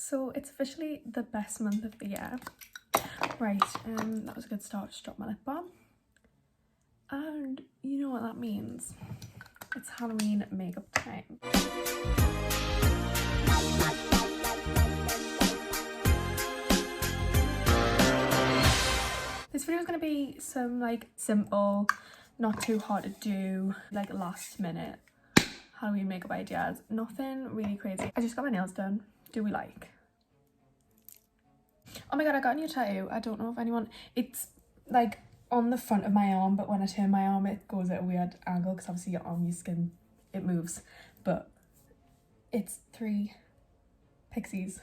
So it's officially the best month of the year. Right, that was a good start. Just dropped my lip balm. And you know what that means. It's Halloween makeup time. This video is going to be some like simple, not too hard to do, like last minute Halloween makeup ideas. Nothing really crazy. I just got my nails done. Do we like? Oh my god, I got a new tattoo. I don't know if anyone... It's like on the front of my arm, but when I turn my arm it goes at a weird angle because obviously your arm, your skin, it moves. But it's 3 pixies.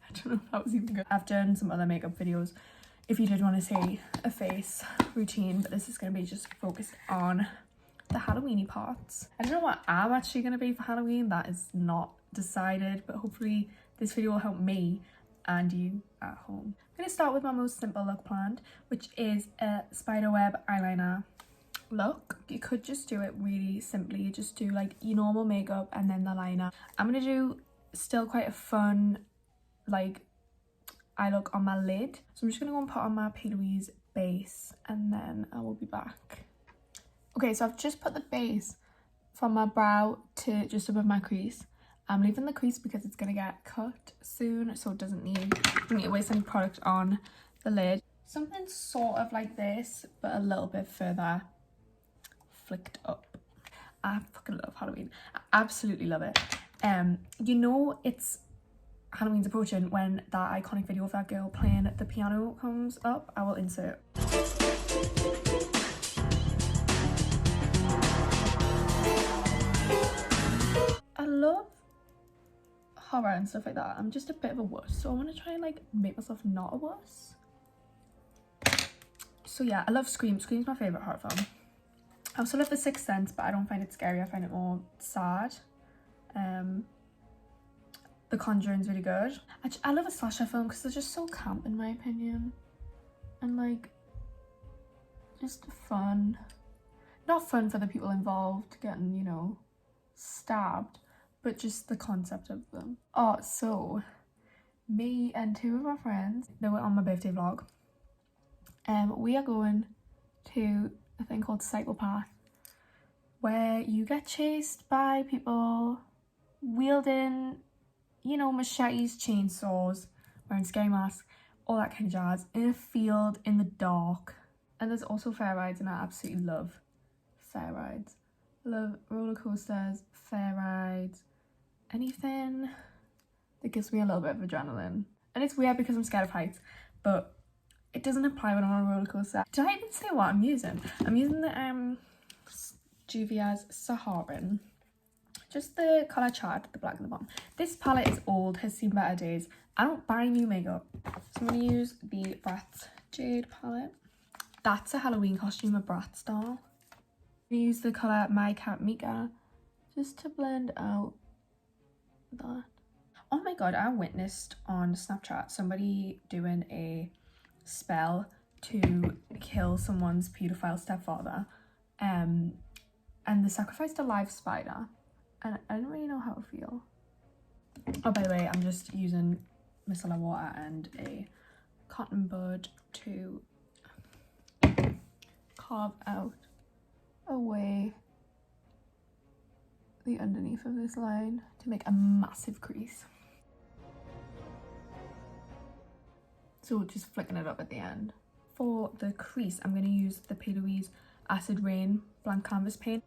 I don't know if that was even good. I've done some other makeup videos if you did want to see a face routine, but this is going to be just focused on the Halloween-y parts. I don't know what I'm actually going to be for Halloween. That is not decided, but hopefully this video will help me and you at home. I'm going to start with my most simple look planned, which is a spiderweb eyeliner look. You could just do it really simply. You just do like your normal makeup and then the liner. I'm going to do still quite a fun like eye look on my lid. So I'm just going to go and put on my P. Louise base and then I will be back. Okay, so I've just put the base from my brow to just above my crease. I'm leaving the crease because it's going to get cut soon, so it doesn't need to waste any product on the lid. Something sort of like this, but a little bit further flicked up. I fucking love Halloween. I absolutely love it. You know it's Halloween's approaching when that iconic video of that girl playing the piano comes up. I will insert. I love horror and stuff like that. I'm just a bit of a wuss, so I want to try and like make myself not a wuss. So yeah, I love Scream. Scream's my favourite horror film. I also love The Sixth Sense, but I don't find it scary. I find it more sad. The Conjuring's really good. I love a slasher film because they're just so camp in my opinion. And like, just fun. Not fun for the people involved getting, you know, stabbed, but just the concept of them. Oh, so me and 2 of my friends, they were on my birthday vlog. We are going to a thing called Psychopath, where you get chased by people wielding, you know, machetes, chainsaws, wearing scary masks, all that kind of jazz, in a field in the dark. And there's also fair rides, and I absolutely love fair rides. Love roller coasters, fair rides, anything that gives me a little bit of adrenaline. And it's weird because I'm scared of heights, but it doesn't apply when I'm on a roller coaster. Did I even say what I'm using? I'm using the Juvia's Saharan. Just the colour chart, the black at the bottom. This palette is old, has seen better days. I don't buy new makeup. So I'm going to use the Bratz Jade palette. That's a Halloween costume, a Bratz doll. I'm going to use the colour My Cat Mika just to blend out that. Oh my god, I witnessed on Snapchat somebody doing a spell to kill someone's paedophile stepfather. And they sacrificed a live spider. And I don't really know how to feel. Oh, by the way, I'm just using micellar water and a cotton bud to carve out away the underneath of this line to make a massive crease. So just flicking it up at the end. For the crease, I'm going to use the P. Louise Acid Rain blank canvas paint.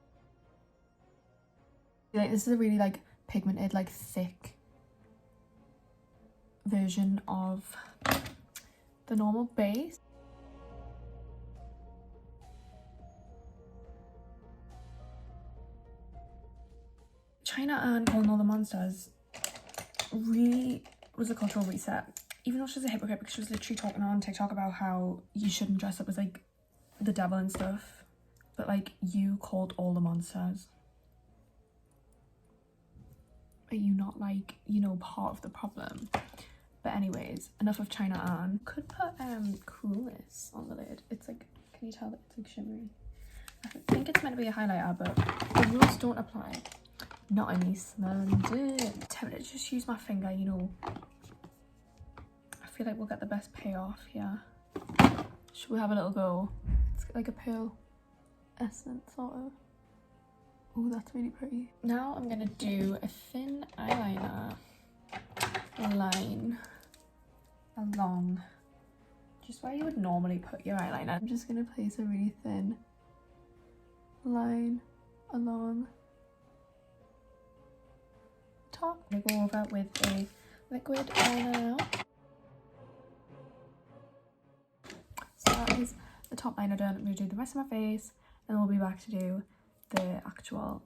Like, this is a really like pigmented, like thick version of the normal base. China and Calling All the Monsters really was a cultural reset. Even though she's a hypocrite because she was literally talking on TikTok about how you shouldn't dress up as like the devil and stuff. But like, you called all the monsters. Are you not like, you know, part of the problem? But anyways, enough of China Ann. Could put coolness on the lid. It's like, can you tell that it's like shimmery? I think it's meant to be a highlighter, but the rules don't apply. Not any smelling it. Tempted to just use my finger, you know, feel like we'll get the best payoff here. Should we have a little go? It's like a pale essence sort of. Oh, that's really pretty. Now I'm gonna do a thin eyeliner line along just where you would normally put your eyeliner. I'm just gonna place a really thin line along top. I'm gonna go over with a liquid eyeliner now. So that is the top liner done. I'm gonna do the rest of my face and then we'll be back to do the actual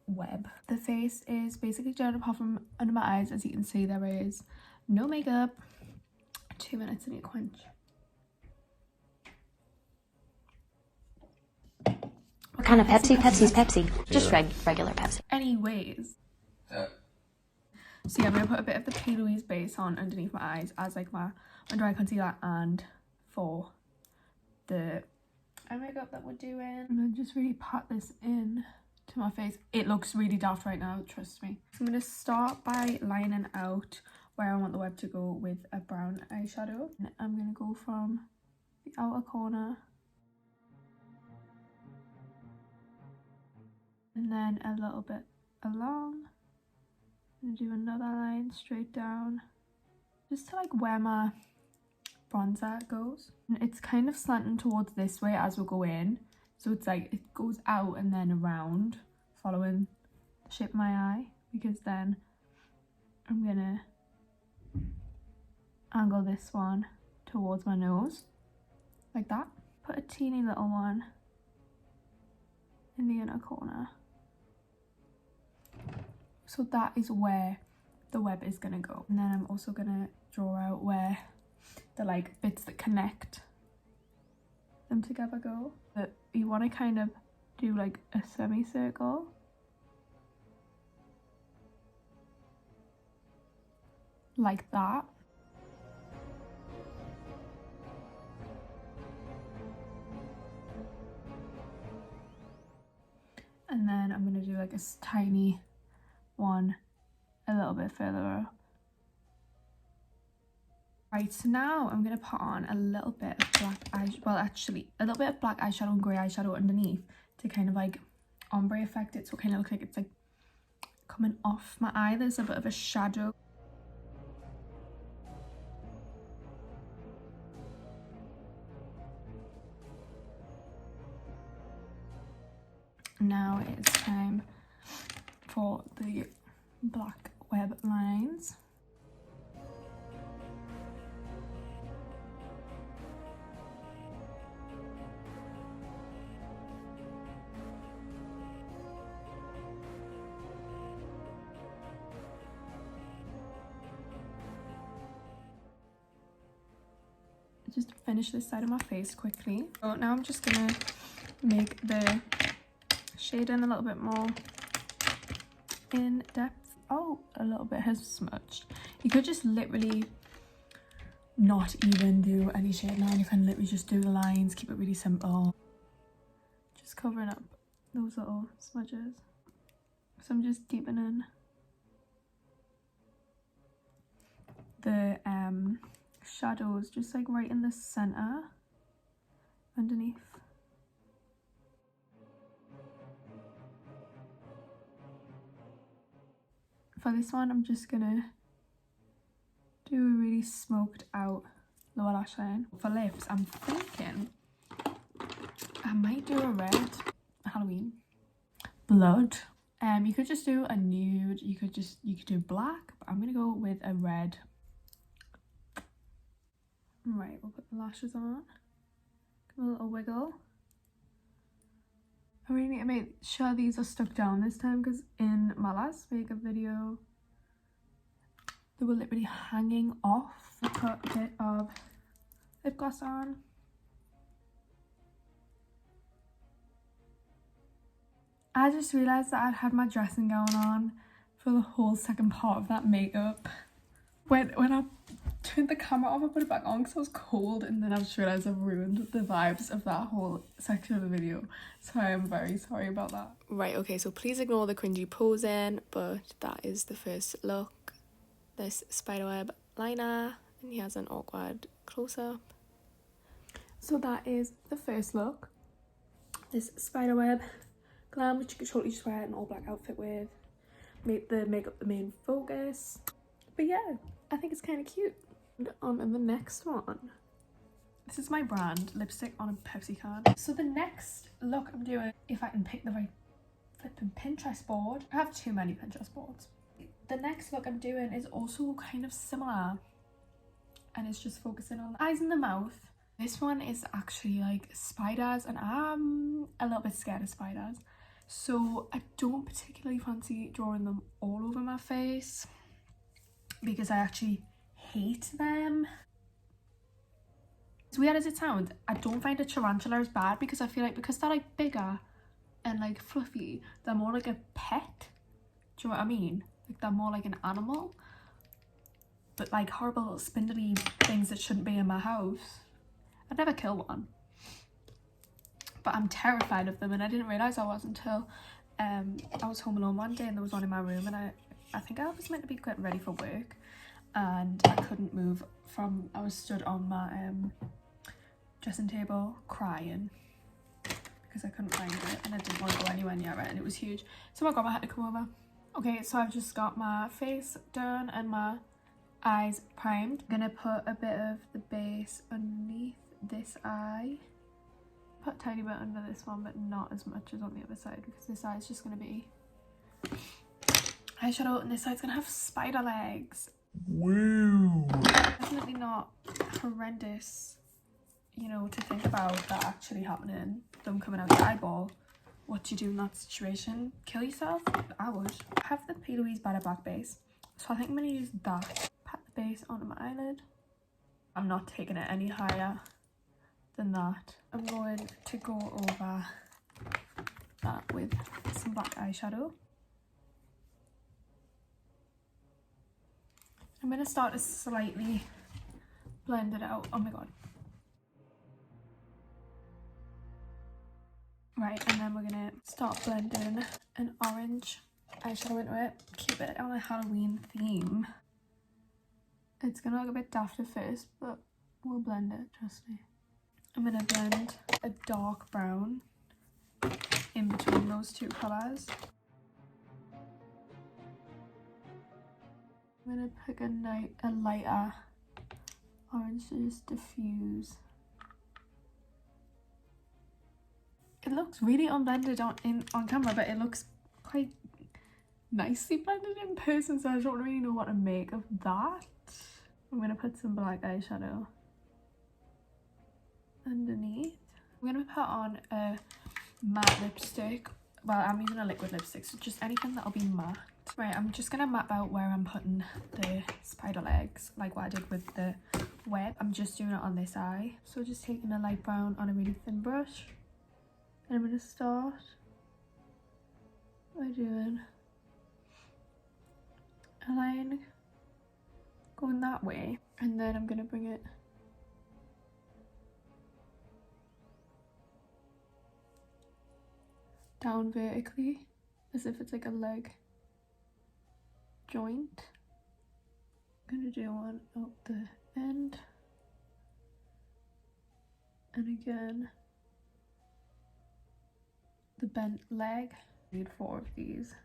web. The face is basically done apart from under my eyes. As you can see, there is no makeup. 2 minutes and you quench. What kind of Pepsi? Pepsi's Pepsi. Just regular Pepsi. Anyways. So yeah, I'm going to put a bit of the P. Louise base on underneath my eyes as like my under eye concealer and for the eye makeup that we're doing. I'm going to just really pat this in to my face. It looks really daft right now, trust me. So I'm going to start by lining out where I want the web to go with a brown eyeshadow. And I'm going to go from the outer corner and then a little bit along. I'm gonna do another line straight down just to like where my bronzer goes. And it's kind of slanting towards this way as we go in, so it's like it goes out and then around following the shape of my eye, because then I'm gonna angle this one towards my nose like that. Put a teeny little one in the inner corner. So that is where the web is gonna go. And then I'm also gonna draw out where the like bits that connect them together go. But you wanna kind of do like a semicircle. Like that. And then I'm gonna do like a tiny one a little bit further up. Right, so now I'm gonna put on a little bit of black eyeshadow, well actually a little bit of black eyeshadow and grey eyeshadow underneath to kind of like ombre effect it, so it kind of looks like it's like coming off my eye. There's a bit of a shadow. Now it's time for the black web lines. Just finish this side of my face quickly. So now I'm just gonna make the shading a little bit more in depth. Oh, a little bit has smudged. You could just literally not even do any shade line. You can literally just do the lines, keep it really simple. Just covering up those little smudges. So I'm just deepening the shadows just like right in the center underneath. For this one, I'm just gonna do a really smoked out lower lash line. For lips, I'm thinking I might do a red Halloween blood. You could just do a nude, you could do black, but I'm gonna go with a red. Right, we'll put the lashes on. Give a little wiggle. I really need to make sure these are stuck down this time, because in my last makeup video they were literally hanging off. I put a bit of lip gloss on. I just realised that I'd had my dressing gown on for the whole second part of that makeup. When I turned the camera off, I put it back on because I was cold, and then I just realised I've ruined the vibes of that whole section of the video. So I am very sorry about that. Right, okay, so please ignore the cringy posing, but that is the first look. This spiderweb liner And he has an awkward close-up. So that is the first look. This spiderweb glam, which you could totally just wear an all-black outfit with. Make the makeup the main focus. But yeah, I think it's kind of cute. And on the next one. This is my brand lipstick on a Pepsi can. So the next look I'm doing, if I can pick the right flipping Pinterest board. I have too many Pinterest boards. The next look I'm doing is also kind of similar. And it's just focusing on the eyes and the mouth. This one is actually like spiders, and I'm a little bit scared of spiders. So I don't particularly fancy drawing them all over my face because I actually hate them. As weird as it sounds, I don't find a tarantula as bad because I feel like because they're like bigger and like fluffy, they're more like a pet. Do you know what I mean? Like they're more like an animal. But like horrible little spindly things that shouldn't be in my house. I'd never kill one. But I'm terrified of them, and I didn't realise I was until I was home alone one day and there was one in my room, and I think I was meant to be getting ready for work and I couldn't move from, I was stood on my dressing table crying because I couldn't find it and I didn't want to go anywhere near it, and it was huge. So my grandma had to come over. Okay, so I've just got my face done and my eyes primed. I'm gonna put a bit of the base underneath this eye. Put a tiny bit under this one, but not as much as on the other side because this eye is just gonna be eyeshadow, and this side's gonna have spider legs. Wow. Definitely not horrendous, you know, to think about that actually happening. Them coming out your eyeball. What do you do in that situation? Kill yourself? I would. I have the P. Louise Batter Black base, so I think I'm gonna use that. Pat the base onto my eyelid. I'm not taking it any higher than that. I'm going to go over that with some black eyeshadow. I'm going to start to slightly blend it out. Oh my god. Right, and then we're going to start blending an orange eyeshadow into it. Keep it on a Halloween theme. It's going to look a bit daft at first, but we'll blend it, trust me. I'm going to blend a dark brown in between those two colours. I'm going to pick a lighter orange to just diffuse. It looks really unblended on camera, but it looks quite nicely blended in person, so I don't really know what to make of that. I'm going to put some black eyeshadow underneath. I'm going to put on a matte lipstick. Well, I'm using a liquid lipstick, so just anything that'll be matte. Right, I'm just going to map out where I'm putting the spider legs, like what I did with the web. I'm just doing it on this eye. So just taking a light brown on a really thin brush. And I'm going to start by doing a line going that way. And then I'm going to bring it down vertically as if it's like a leg joint. I'm going to do one up the end. And again, the bent leg. I need 4 of these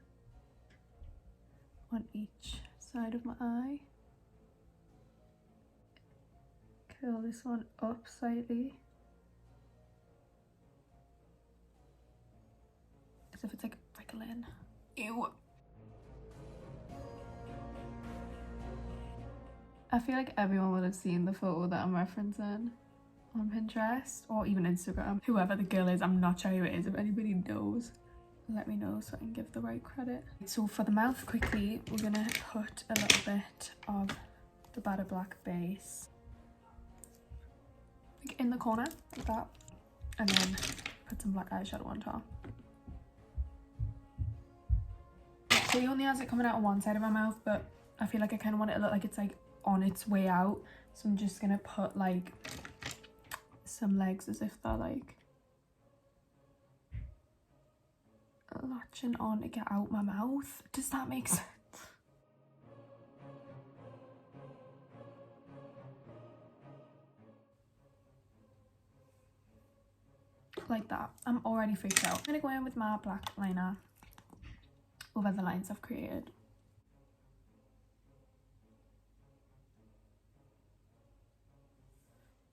on each side of my eye. Curl this one up slightly as if it's like wriggling. Ew. I feel like everyone would have seen the photo that I'm referencing on Pinterest or even Instagram. Whoever the girl is, I'm not sure who it is. If anybody knows, let me know so I can give the right credit. So for the mouth, quickly, we're gonna put a little bit of the Batter Black base like in the corner like that, and then put some black eyeshadow on top. So he only has it coming out on one side of my mouth, but I feel like I kind of want it to look like it's like on its way out, so I'm just gonna put like some legs as if they're like latching on to get out my mouth. Does that make sense? like that. I'm already freaked out. I'm gonna go in with my black liner over the lines I've created.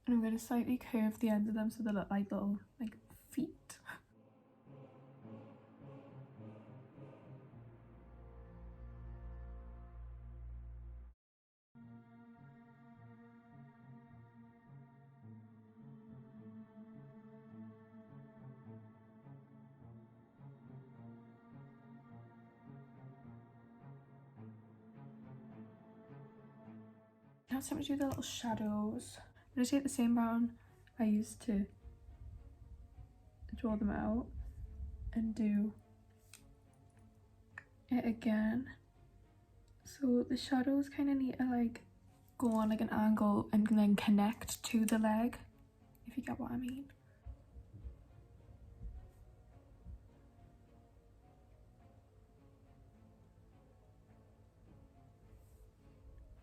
And I'm gonna slightly curve the ends of them so they look like little like feet. Now it's time to do the little shadows. I'm gonna take the same brown I used to draw them out and do it again. So the shadows kind of need to like go on like an angle and then connect to the leg, if you get what I mean.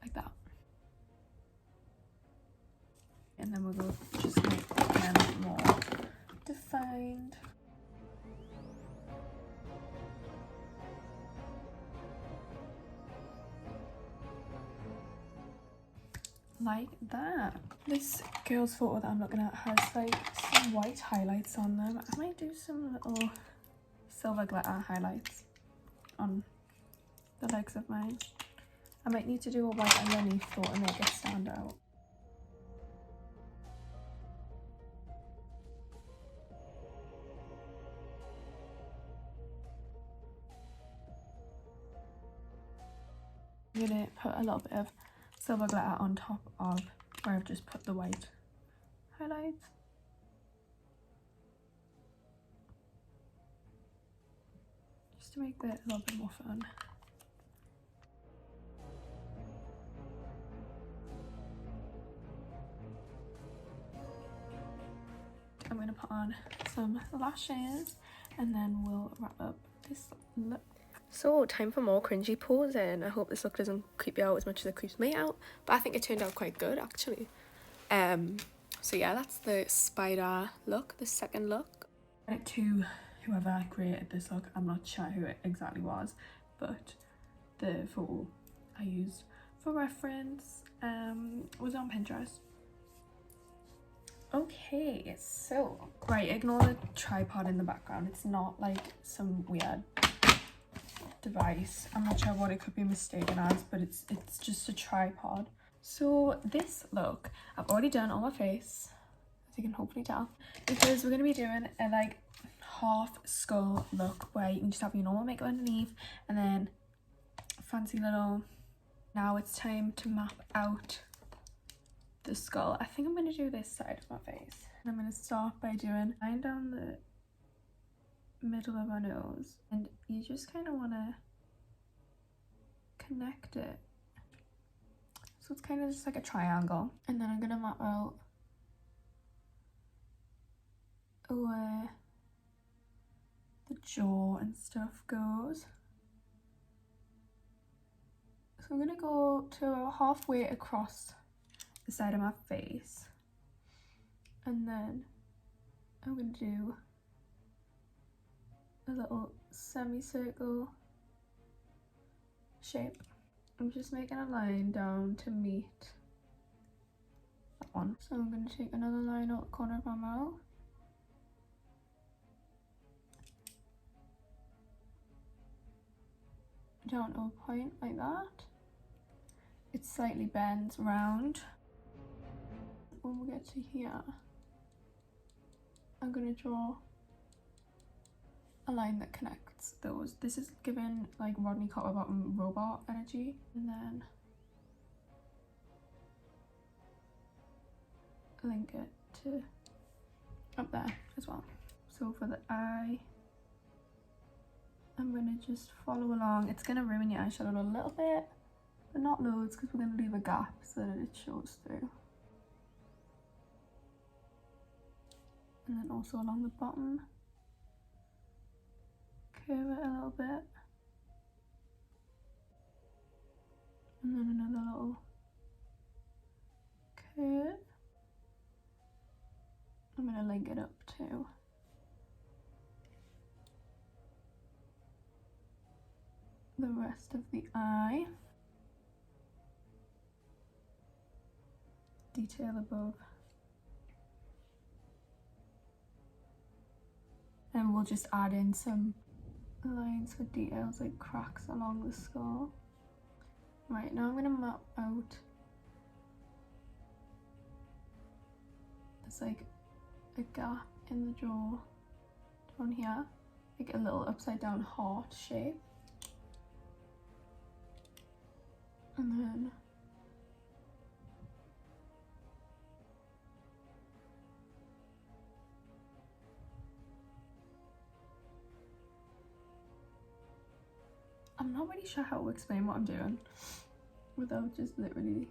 Like that. And then we'll go just make them more defined. Like that. This girl's photo that I'm looking at has like some white highlights on them. I might do some little silver glitter highlights on the legs of mine. I might need to do a white underneath though to make it stand out. I'm gonna put a little bit of silver glitter on top of where I've just put the white highlights. Just to make it a little bit more fun. I'm gonna put on some lashes and then we'll wrap up this look. So time for more cringy posing. I hope this look doesn't creep you out as much as it creeps me out, but I think it turned out quite good actually. So yeah, that's the spider look, the second look. Credit to whoever created this look. I'm not sure who it exactly was, but the photo I used for reference was on Pinterest. Okay, so right, ignore the tripod in the background. It's not like some weird device. I'm not sure what it could be mistaken as, but it's just a tripod. So this look, I've already done on my face, as you can hopefully tell, because we're going to be doing a like half skull look where you can just have your normal makeup underneath and then fancy little. Now it's time to map out the skull. I think I'm going to do this side of my face. And I'm going to start by doing line down the middle of our nose, and you just kind of want to connect it. So it's kind of just like a triangle. And then I'm going to map out where the jaw and stuff goes. So I'm going to go to about halfway across the side of my face, and then I'm going to do a little semicircle shape. I'm just making a line down to meet that one. So I'm going to take another line out the corner of my mouth. Down to a point like that. It slightly bends round. When we get to here, I'm going to draw a line that connects those. This is given like Rodney Cotterbottom robot energy, and then link it to up there as well. So for the eye, I'm gonna just follow along. It's gonna ruin your eyeshadow a little bit, but not loads, because we're gonna leave a gap so that it shows through. And then also along the bottom, curve it a little bit, and then another little curve. I'm going to link it up too. the rest of the eye. Detail above. And we'll just add in some lines for details like cracks along the skull. Right, now I'm going to map out. There's like a gap in the jaw down here, like a little upside down heart shape. And then I'm not really sure how to explain what I'm doing without just literally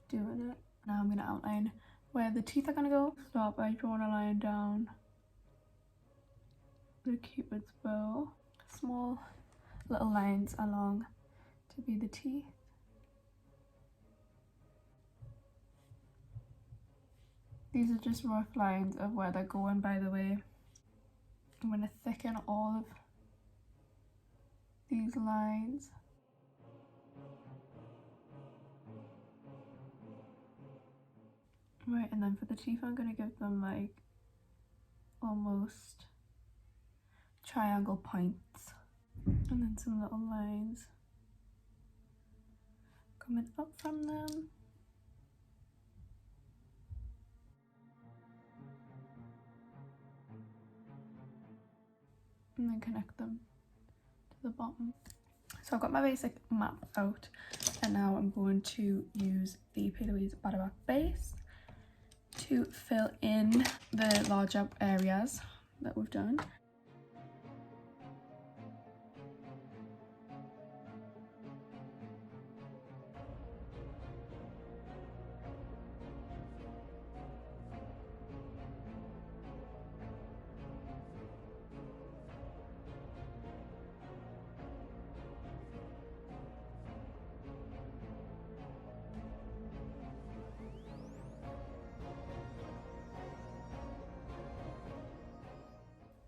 doing it. Now I'm going to outline where the teeth are going to go. Start by drawing a line down the cupid's bow. Small little lines along to be the teeth. These are just rough lines of where they're going, by the way. I'm going to thicken all of these lines. Right, and then for the teeth I'm going to give them like almost triangle points. And then some little lines coming up from them. And then connect them to the bottom. So I've got my basic map out, and now I'm going to use the P. Louise Badeback base to fill in the larger areas that we've done.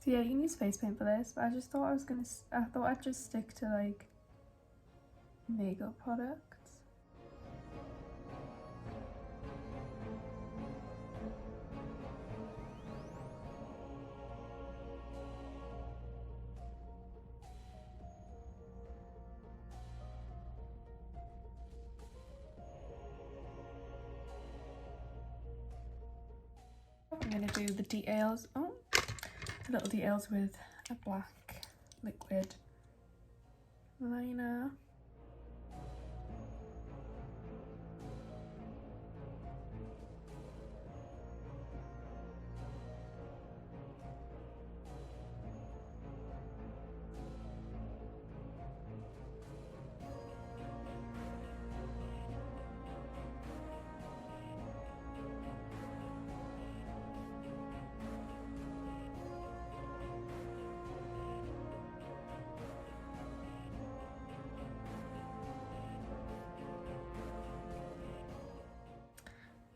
So yeah, you can use face paint for this, but I just thought I thought I'd just stick to like makeup products. I'm gonna do the details. Oh, the little details with a black liquid liner.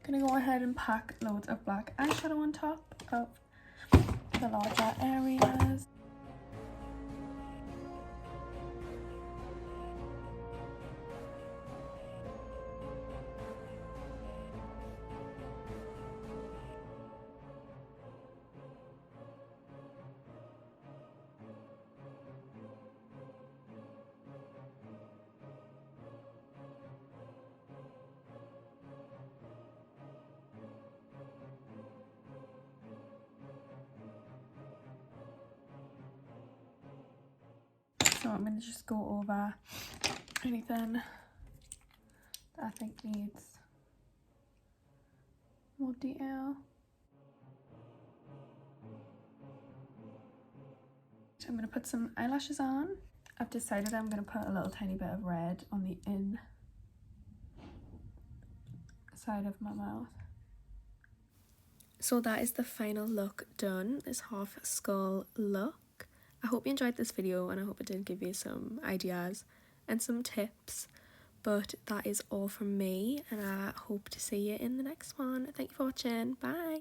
Gonna go ahead and pack loads of black eyeshadow on top of the larger areas. So I'm going to just go over anything that I think needs more detail. So I'm going to put some eyelashes on. I've decided I'm going to put a little tiny bit of red on the inside of my mouth. So that is the final look done, this half skull look. I hope you enjoyed this video, and I hope it did give you some ideas and some tips. But that is all from me, and I hope to see you in the next one. Thank you for watching. Bye.